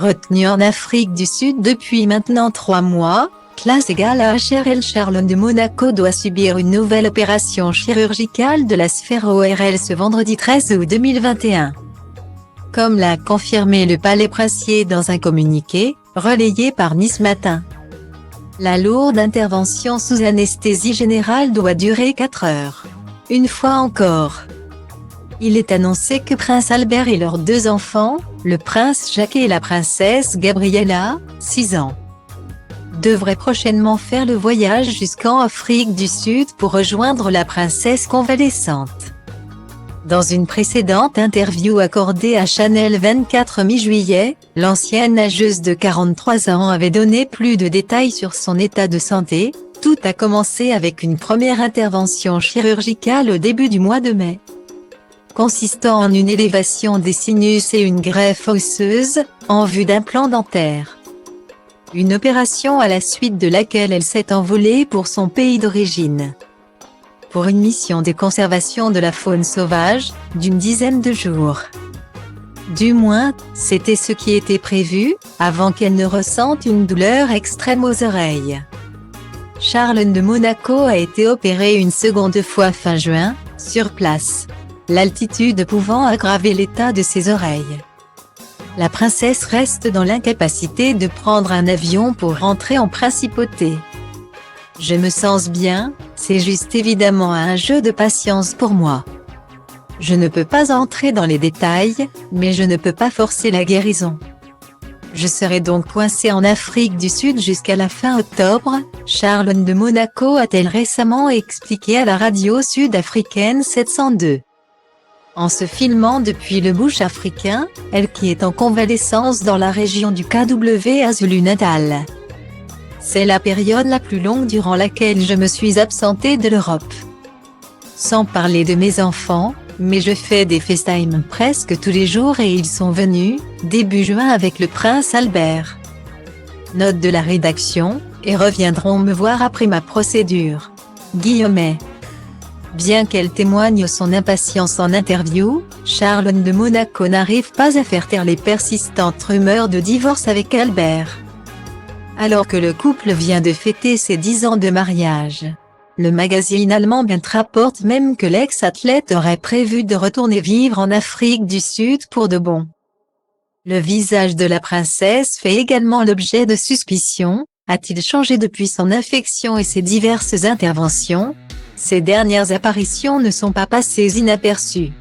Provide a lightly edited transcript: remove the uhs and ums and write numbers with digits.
Retenu en Afrique du Sud depuis maintenant 3 mois, classe égale à HRL, Charles de Monaco doit subir une nouvelle opération chirurgicale de la sphère ORL ce vendredi 13 août 2021. Comme l'a confirmé le Palais Princier dans un communiqué, relayé par Nice Matin. La lourde intervention sous anesthésie générale doit durer 4 heures. Une fois encore, il est annoncé que Prince Albert et leurs 2 enfants, le prince Jacques et la princesse Gabriella, 6 ans, devraient prochainement faire le voyage jusqu'en Afrique du Sud pour rejoindre la princesse convalescente. Dans une précédente interview accordée à Channel 24 mi-juillet, l'ancienne nageuse de 43 ans avait donné plus de détails sur son état de santé. Tout a commencé avec une première intervention chirurgicale au début du mois de mai, consistant en une élévation des sinus et une greffe osseuse, en vue d'implants dentaires. Une opération à la suite de laquelle elle s'est envolée pour son pays d'origine, pour une mission de conservation de la faune sauvage, d'une dizaine de jours. Du moins, c'était ce qui était prévu, avant qu'elle ne ressente une douleur extrême aux oreilles. Charles de Monaco a été opéré une seconde fois fin juin, sur place, l'altitude pouvant aggraver l'état de ses oreilles. La princesse reste dans l'incapacité de prendre un avion pour rentrer en principauté. Je me sens bien, c'est juste évidemment un jeu de patience pour moi. Je ne peux pas entrer dans les détails, mais je ne peux pas forcer la guérison. Je serai donc coincée en Afrique du Sud jusqu'à la fin octobre, Charles de Monaco a-t-elle récemment expliqué à la radio sud-africaine 702. En se filmant depuis le bush africain, elle qui est en convalescence dans la région du KwaZulu-Natal. C'est la période la plus longue durant laquelle je me suis absentée de l'Europe. Sans parler de mes enfants, mais je fais des FaceTime presque tous les jours et ils sont venus, début juin avec le prince Albert. Note de la rédaction, et reviendront me voir après ma procédure. Guillemet. Bien qu'elle témoigne son impatience en interview, Charles de Monaco n'arrive pas à faire taire les persistantes rumeurs de divorce avec Albert. Alors que le couple vient de fêter ses 10 ans de mariage. Le magazine allemand Bild rapporte même que l'ex-athlète aurait prévu de retourner vivre en Afrique du Sud pour de bon. Le visage de la princesse fait également l'objet de suspicions. A-t-il changé depuis son infection et ses diverses interventions? Ces dernières apparitions ne sont pas passées inaperçues.